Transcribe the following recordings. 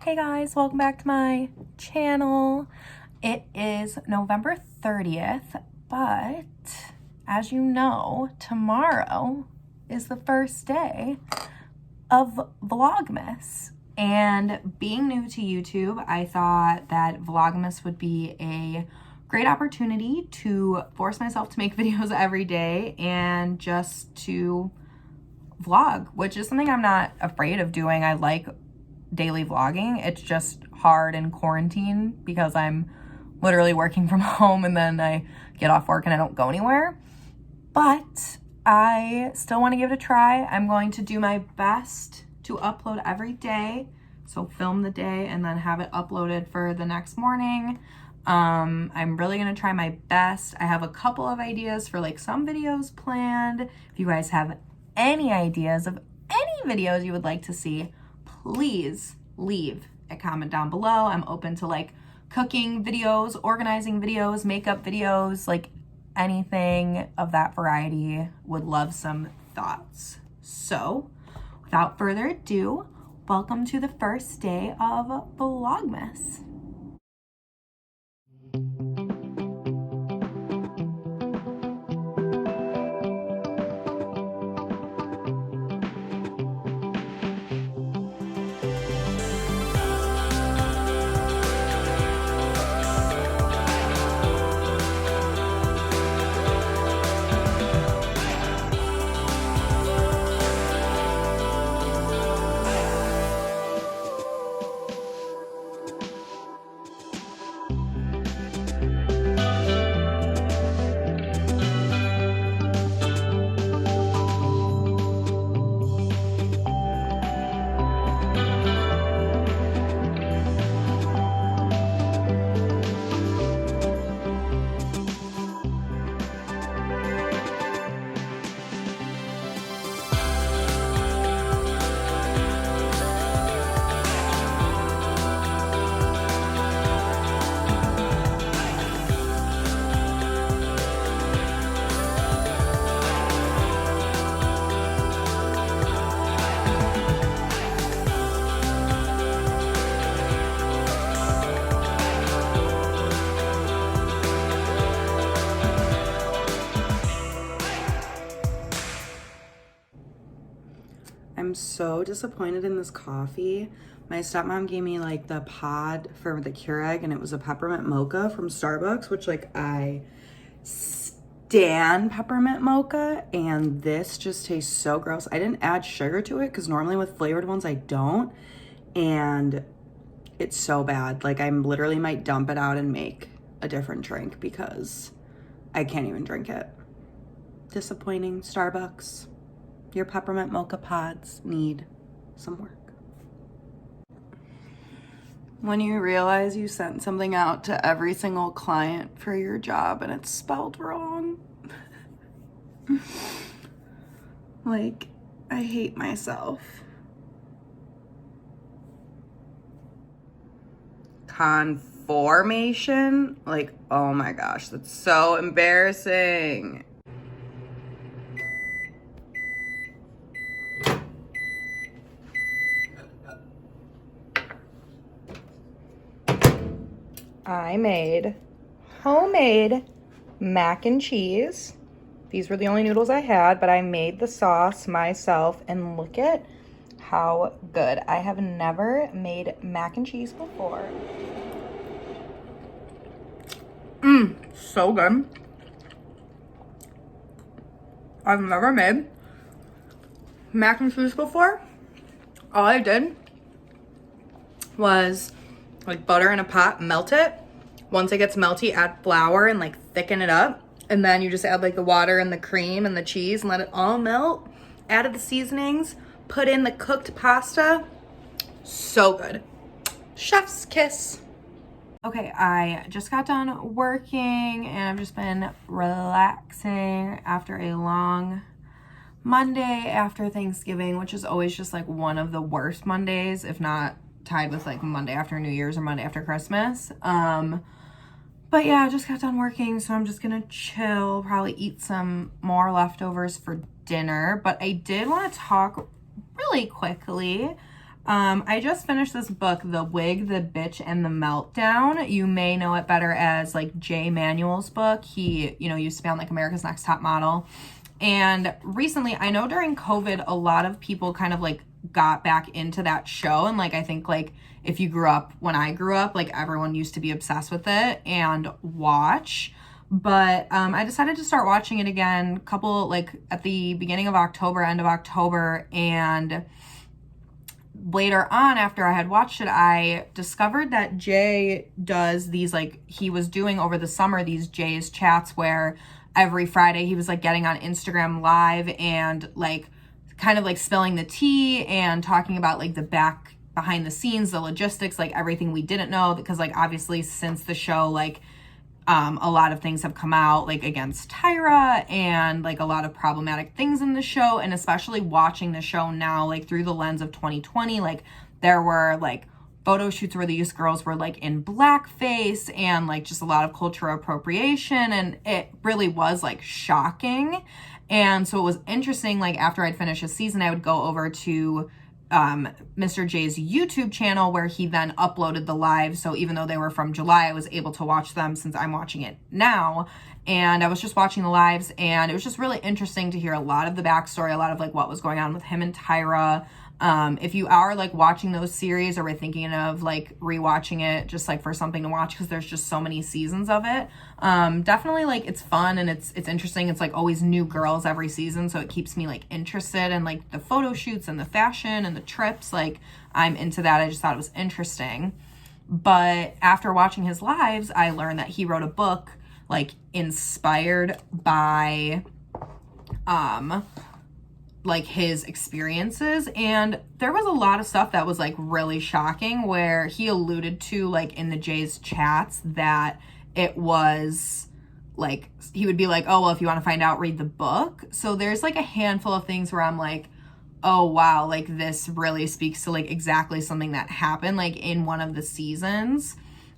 Hey guys, welcome back to my channel. It is November 30th, but as you know, tomorrow is the first day of Vlogmas. And being new to YouTube, I thought that Vlogmas would be a great opportunity to force myself to make videos every day and just to vlog, which is something I'm not afraid of doing. I like daily vlogging. It's just hard in quarantine because I'm literally working from home and then I get off work and I don't go anywhere. But I still want to give it a try. I'm going to do my best to upload every day. So film the day and then have it uploaded for the next morning. I'm really going to try my best. I have a couple of ideas for like some videos planned. If you guys have any ideas of any videos you would like to see, please leave a comment down below. I'm open to like cooking videos, organizing videos, makeup videos, like anything of that variety. Would love some thoughts. So without further ado, welcome to the first day of Vlogmas. I'm so disappointed in this coffee. My stepmom gave me like the pod for the Keurig and it was a peppermint mocha from Starbucks, which like I stan peppermint mocha, and this just tastes so gross. I didn't add sugar to it because normally with flavored ones I don't, and it's so bad. Like I literally might dump it out and make a different drink because I can't even drink it. Disappointing. Starbucks, your peppermint mocha pods need some work. When you realize you sent something out to every single client for your job and it's spelled wrong. Like, I hate myself. Conformation? Like, oh my gosh, that's so embarrassing. I made homemade mac and cheese. These were the only noodles I had, but I made the sauce myself, and look at how good. I have never made mac and cheese before. So good. I've never made mac and cheese before. All I did was like butter in a pot, melt it. Once it gets melty, add flour and like thicken it up. And then you just add like the water and the cream and the cheese and let it all melt. Added the seasonings, put in the cooked pasta. So good. Chef's kiss. Okay, I just got done working and I've just been relaxing after a long Monday after Thanksgiving, which is always just like one of the worst Mondays, if not tied with like Monday after New Year's or Monday after Christmas. But yeah, I just got done working, so I'm just gonna chill, probably eat some more leftovers for dinner. But I did want to talk really quickly I just finished this book, The Wig, the Bitch, and the Meltdown. You may know it better as like Jay Manuel's book. He, used to be on like America's Next Top Model. And recently, I know during COVID, a lot of people kind of like got back into that show. And like, I think like if you grew up when I grew up, like everyone used to be obsessed with it and watch. But I decided to start watching it again, couple like at the beginning of October, end of October, and later on after I had watched it, I discovered that Jay does these like he was doing over the summer these Jay's chats where every Friday he was like getting on Instagram live and like kind of like spilling the tea and talking about like the behind the scenes, the logistics, like everything we didn't know, because like obviously since the show, like a lot of things have come out like against Tyra and like a lot of problematic things in the show. And especially watching the show now, like through the lens of 2020, like there were like photo shoots where these girls were like in blackface and like just a lot of cultural appropriation. And it really was like shocking. And so it was interesting, like after I'd finished a season, I would go over to Mr. J's YouTube channel where he then uploaded the live. So even though they were from July, I was able to watch them since I'm watching it now. And I was just watching the lives, and it was just really interesting to hear a lot of the backstory, a lot of like what was going on with him and Tyra. If you are like watching those series or were thinking of like rewatching it just like for something to watch because there's just so many seasons of it, definitely like it's fun and it's interesting. It's like always new girls every season, so it keeps me like interested in like the photo shoots and the fashion and the trips. Like I'm into that. I just thought it was interesting. But after watching his lives, I learned that he wrote a book like inspired by like his experiences, and there was a lot of stuff that was like really shocking where he alluded to like in the Jay's chats that it was like he would be like, oh well, if you want to find out, read the book. So there's like a handful of things where I'm like, oh wow, like this really speaks to like exactly something that happened like in one of the seasons.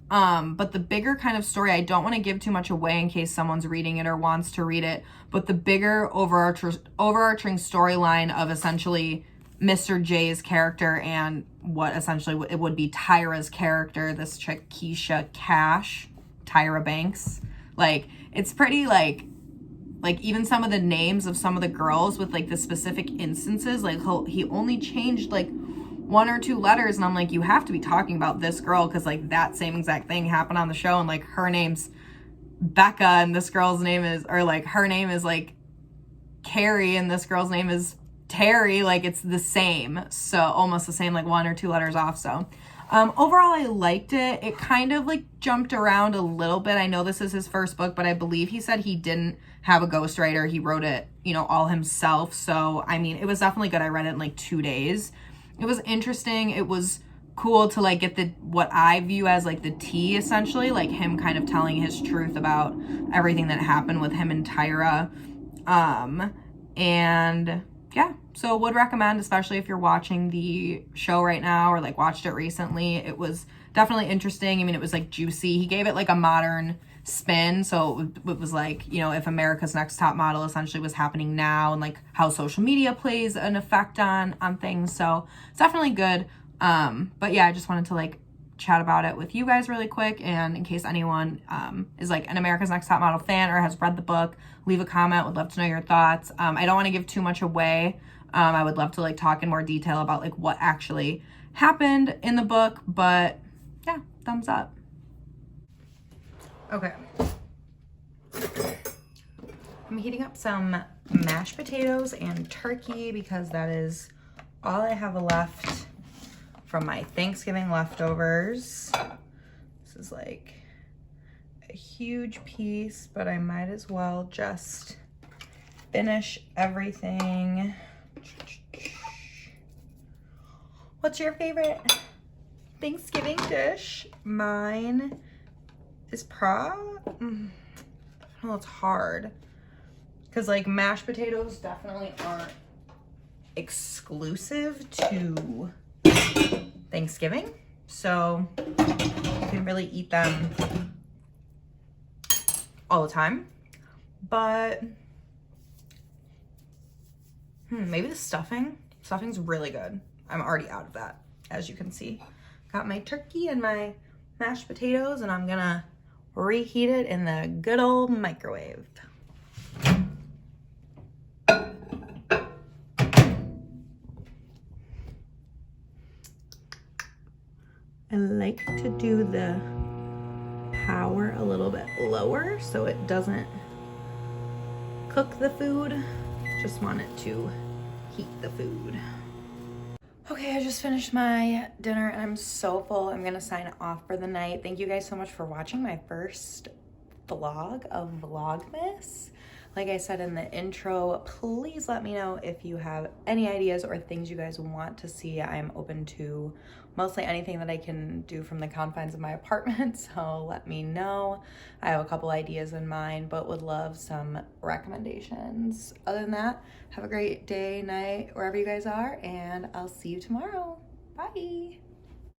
But the bigger kind of story, I don't want to give too much away in case someone's reading it or wants to read it, but the bigger overarching storyline of essentially Mr. J's character and what essentially it would be Tyra's character, this chick Keisha Cash, Tyra Banks. Like, it's pretty like even some of the names of some of the girls with like the specific instances, like he only changed like one or two letters, and I'm like, you have to be talking about this girl because like that same exact thing happened on the show, and like her name's Becca and this girl's name is, or like her name is like Carrie and this girl's name is Terry. Like it's the same, so almost the same, like one or two letters off. So overall I liked it. It kind of like jumped around a little bit. I know this is his first book, but I believe he said he didn't have a ghostwriter. He wrote it, all himself. So I mean, it was definitely good. I read it in like 2 days. It was interesting. It was cool to like get what I view as like the tea, essentially, like him kind of telling his truth about everything that happened with him and Tyra. And yeah, so would recommend, especially if you're watching the show right now or like watched it recently. It was definitely interesting. I mean, it was like juicy. He gave it like a modern spin, so it was like, if America's Next Top Model essentially was happening now, and like how social media plays an effect on things. So it's definitely good. But yeah, I just wanted to like chat about it with you guys really quick, and in case anyone is like an America's Next Top Model fan or has read the book, leave a comment. Would love to know your thoughts. I don't want to give too much away. I would love to like talk in more detail about like what actually happened in the book, but yeah, thumbs up. Okay, I'm heating up some mashed potatoes and turkey because that is all I have left from my Thanksgiving leftovers. This is like a huge piece, but I might as well just finish everything. What's your favorite Thanksgiving dish? Mine is well, it's hard because like mashed potatoes definitely aren't exclusive to Thanksgiving, so you can really eat them all the time. But maybe the stuffing's really good. I'm already out of that. as you can see. Got my turkey and my mashed potatoes, and I'm gonna reheat it in the good old microwave. I like to do the power a little bit lower so it doesn't cook the food. Just want it to heat the food. Okay, I just finished my dinner and I'm so full. I'm gonna sign off for the night. Thank you guys so much for watching my first vlog of Vlogmas. Like I said in the intro, please let me know if you have any ideas or things you guys want to see. I'm open to mostly anything that I can do from the confines of my apartment, so let me know. I have a couple ideas in mind, but would love some recommendations. Other than that, have a great day, night, wherever you guys are, and I'll see you tomorrow. Bye.